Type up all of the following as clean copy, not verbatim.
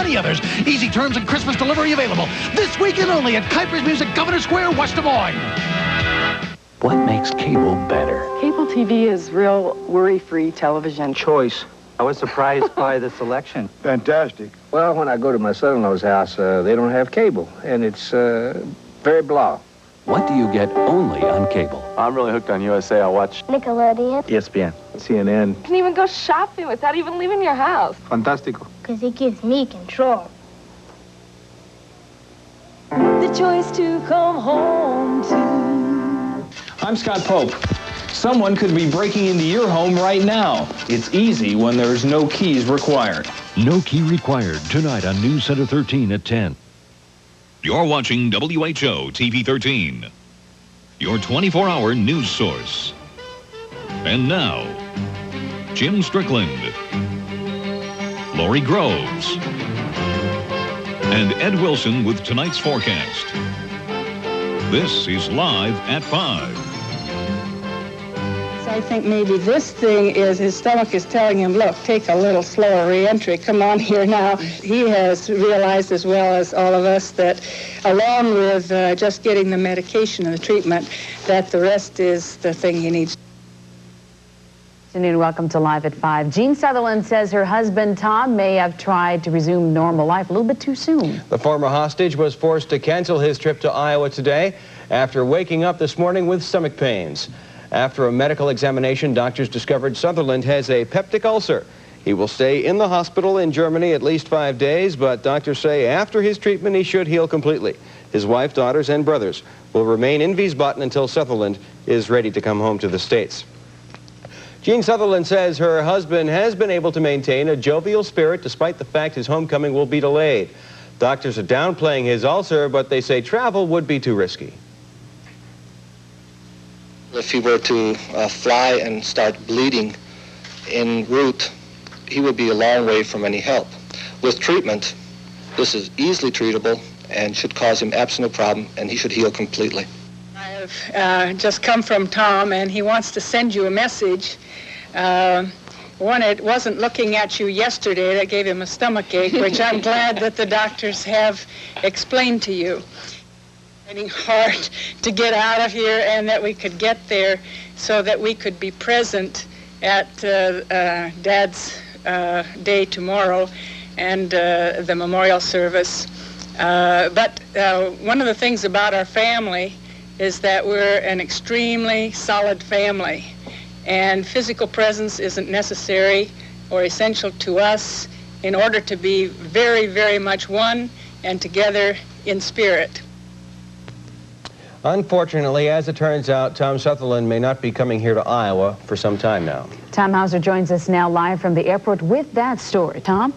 many others. Easy terms and Christmas delivery available. This weekend only at Kuiper's Music, Governor Square, West Des Moines. What makes cable better? Cable TV is real worry-free television. Choice. I was surprised by the selection. Fantastic. Well, when I go to my son-in-law's house, they don't have cable, and it's very blah. What do you get only on cable? I'm really hooked on USA. I watch Nickelodeon, ESPN, CNN. You can even go shopping without even leaving your house. Fantastico. because it gives me control. The choice to come home to. I'm Scott Pope. Someone could be breaking into your home right now. It's easy when there's no keys required. No key required tonight on News Center 13 at 10. You're watching WHO TV 13, your 24-hour news source. And now, Jim Strickland, Lori Groves, and Ed Wilson with tonight's forecast. This is Live at 5. I think maybe this thing is his stomach is telling him, look, take a little slower re-entry. Come on here now. He has realized, as well as all of us, that along with just getting the medication and the treatment, that the rest is the thing he needs. Good afternoon. Welcome to Live at 5. Jean Sutherland says her husband, Tom, may have tried to resume normal life a little bit too soon. The former hostage was forced to cancel his trip to Iowa today after waking up this morning with stomach pains. After a medical examination, doctors discovered Sutherland has a peptic ulcer. He will stay in the hospital in Germany at least 5 days, but doctors say after his treatment he should heal completely. His wife, daughters, and brothers will remain in Wiesbaden until Sutherland is ready to come home to the States. Jean Sutherland says her husband has been able to maintain a jovial spirit despite the fact his homecoming will be delayed. Doctors are downplaying his ulcer, but they say travel would be too risky. If he were to fly and start bleeding en route, he would be a long way from any help. With treatment, this is easily treatable and should cause him absolute problem, and he should heal completely. I have just come from Tom, and he wants to send you a message. One, it wasn't looking at you yesterday that gave him a stomach ache, which I'm glad that the doctors have explained to you. Fighting hard to get out of here and that we could get there so that we could be present at Dad's day tomorrow and the memorial service. But one of the things about our family is that we're an extremely solid family, and physical presence isn't necessary or essential to us in order to be very, very much one and together in spirit. Unfortunately, as it turns out, Tom Sutherland may not be coming here to Iowa for some time now. Tom Hauser joins us now live from the airport with that story. Tom?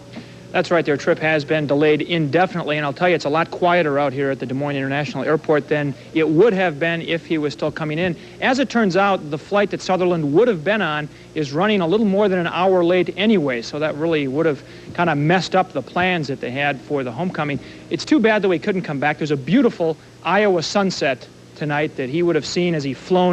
That's right. Their trip has been delayed indefinitely, and I'll tell you, it's a lot quieter out here at the Des Moines International Airport than it would have been if he was still coming in. As it turns out, the flight that Sutherland would have been on is running a little more than an hour late anyway, so that really would have kind of messed up the plans that they had for the homecoming. It's too bad that we couldn't come back. There's a beautiful Iowa sunset tonight that he would have seen as he flew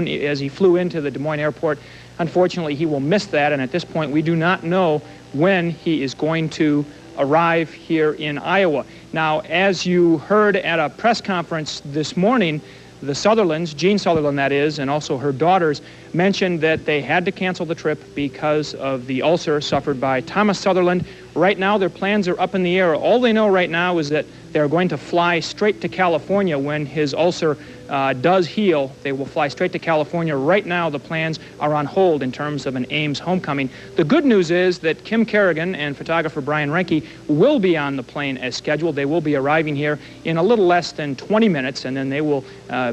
into the Des Moines Airport. Unfortunately, he will miss that, and at this point, we do not know when he is going to arrive here in Iowa. Now, as you heard at a press conference this morning, the Sutherlands, Jean Sutherland that is, and also her daughters, mentioned that they had to cancel the trip because of the ulcer suffered by Thomas Sutherland. Right now, their plans are up in the air. All they know right now is that they're going to fly straight to California when his ulcer does heal. They will fly straight to California. Right now, the plans are on hold in terms of an Ames homecoming. The good news is that Kim Kerrigan and photographer Brian Renke will be on the plane as scheduled. They will be arriving here in a little less than 20 minutes, and then they will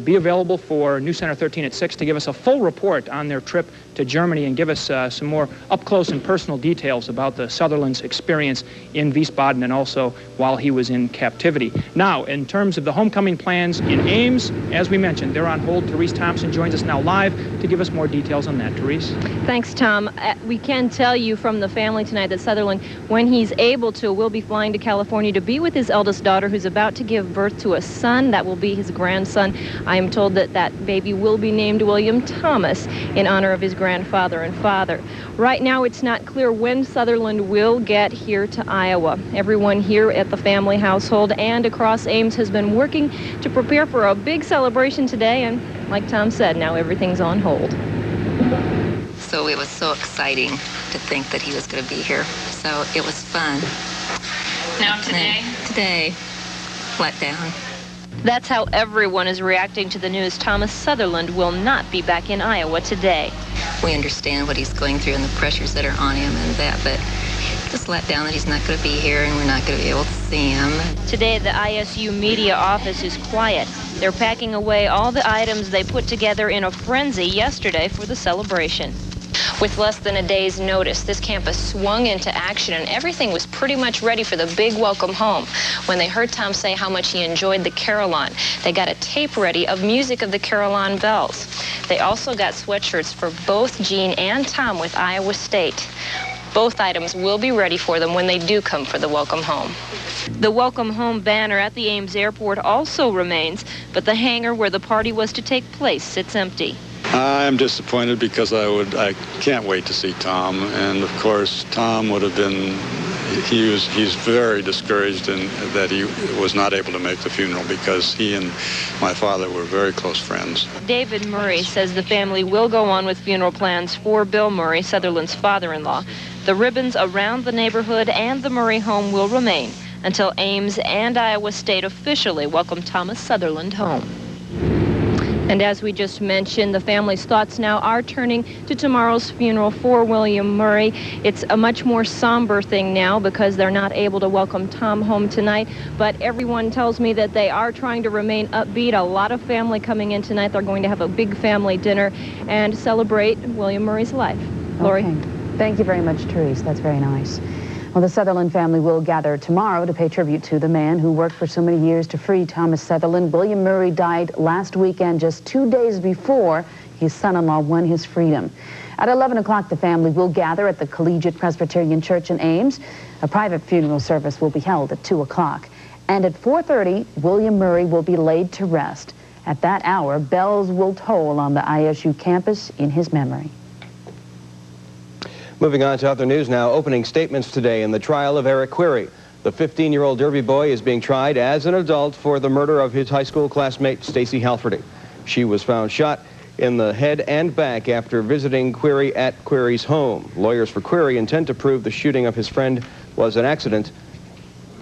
be available for News Center 13 at 6 to give us a full report on their trip to Germany and give us some more up-close and personal details about the Sutherland's experience in Wiesbaden and also while he was in captivity. Now, in terms of the homecoming plans in Ames, as we mentioned, they're on hold. Therese Thompson joins us now live to give us more details on that. Therese? Thanks, Tom. We can tell you from the family tonight that Sutherland, when he's able to, will be flying to California to be with his eldest daughter, who's about to give birth to a son. That will be his grandson. I am told that that baby will be named William Thomas. in honor of his grandfather and father. Right now, it's not clear when Sutherland will get here to Iowa. Everyone here at the family household and across Ames has been working to prepare for a big celebration today, and like Tom said, now everything's on hold. So it was so exciting to think that he was going to be here. So it was fun. Now today? Today, let down. That's how everyone is reacting to the news. Thomas Sutherland will not be back in Iowa today. We understand what he's going through and the pressures that are on him and that, but just let down that he's not going to be here and we're not going to be able to see him. Today, the ISU media office is quiet. They're packing away all the items they put together in a frenzy yesterday for the celebration. With less than a day's notice, this campus swung into action and everything was pretty much ready for the big welcome home. When they heard Tom say how much he enjoyed the carillon, they got a tape ready of music of the carillon bells. They also got sweatshirts for both Gene and Tom with Iowa State. Both items will be ready for them when they do come for the welcome home. The welcome home banner at the Ames airport also remains, but the hangar where the party was to take place sits empty. I'm disappointed because I can't wait to see Tom, and of course Tom would have been, he's very discouraged in that he was not able to make the funeral because he and my father were very close friends. David Murray says the family will go on with funeral plans for Bill Murray, Sutherland's father-in-law. The ribbons around the neighborhood and the Murray home will remain until Ames and Iowa State officially welcome Thomas Sutherland home. And as we just mentioned, the family's thoughts now are turning to tomorrow's funeral for William Murray. It's a much more somber thing now because they're not able to welcome Tom home tonight. But everyone tells me that they are trying to remain upbeat. A lot of family coming in tonight. They're going to have a big family dinner and celebrate William Murray's life. Lori? Okay. Thank you very much, Therese. That's very nice. Well, the Sutherland family will gather tomorrow to pay tribute to the man who worked for so many years to free Thomas Sutherland. William Murray died last weekend, just 2 days before his son-in-law won his freedom. At 11 o'clock, the family will gather at the Collegiate Presbyterian Church in Ames. A private funeral service will be held at 2 o'clock. And at 4:30, William Murray will be laid to rest. At that hour, bells will toll on the ISU campus in his memory. Moving on to other news now, opening statements today in the trial of Eric Query. The 15-year-old Derby boy is being tried as an adult for the murder of his high school classmate, Stacy Halferty. She was found shot in the head and back after visiting Query at Query's home. Lawyers for Query intend to prove the shooting of his friend was an accident.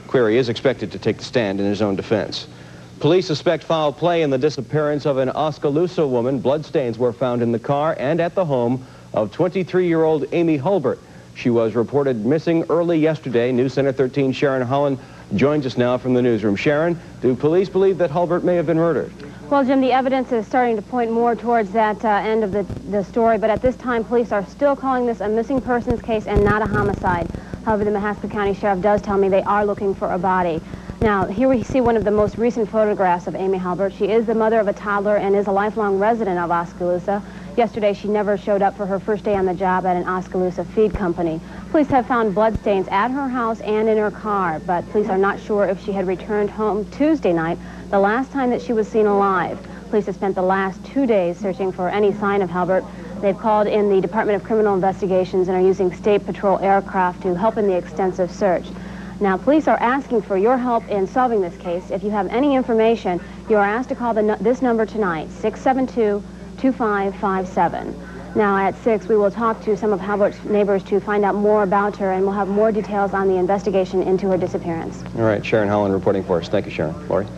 Query is expected to take the stand in his own defense. Police suspect foul play in the disappearance of an Oskaloosa woman. Bloodstains were found in the car and at the home of 23-year-old Amy Hulbert. She was reported missing early yesterday. News Center 13 Sharon Holland joins us now from the newsroom. Sharon, do police believe that Hulbert may have been murdered? Well, Jim, the evidence is starting to point more towards that end of the story, but at this time, police are still calling this a missing persons case and not a homicide. However, the Mahaska County Sheriff does tell me they are looking for a body. Now, here we see one of the most recent photographs of Amy Hulbert. She is the mother of a toddler and is a lifelong resident of Oskaloosa. Yesterday, she never showed up for her first day on the job at an Oskaloosa feed company. Police have found bloodstains at her house and in her car, but police are not sure if she had returned home Tuesday night, the last time that she was seen alive. Police have spent the last 2 days searching for any sign of Hulbert. They've called in the Department of Criminal Investigations and are using State Patrol aircraft to help in the extensive search. Now, police are asking for your help in solving this case. If you have any information, you are asked to call this number tonight, 672-2557. Now, at 6, we will talk to some of Halbert's neighbors to find out more about her, and we'll have more details on the investigation into her disappearance. All right, Sharon Holland reporting for us. Thank you, Sharon. Lori?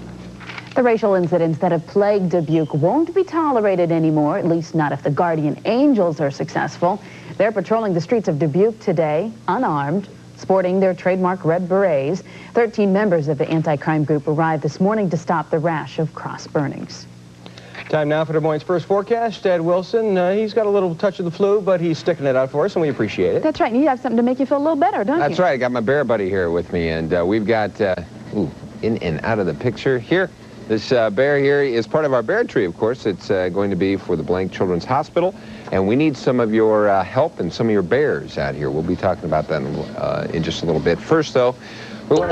The racial incidents that have plagued Dubuque won't be tolerated anymore, at least not if the Guardian Angels are successful. They're patrolling the streets of Dubuque today, unarmed, sporting their trademark red berets. 13 members of the anti-crime group arrived this morning to stop the rash of cross burnings. Time now for Des Moines' first forecast. Ed Wilson, he's got a little touch of the flu, but he's sticking it out for us, and we appreciate it. That's right. And you have something to make you feel a little better, don't you? That's right. I got my bear buddy here with me, and we've got, in and out of the picture here. This bear here is part of our bear tree, of course. It's going to be for the Blank Children's Hospital, and we need some of your help and some of your bears out here. We'll be talking about that in just a little bit. First, though, we'll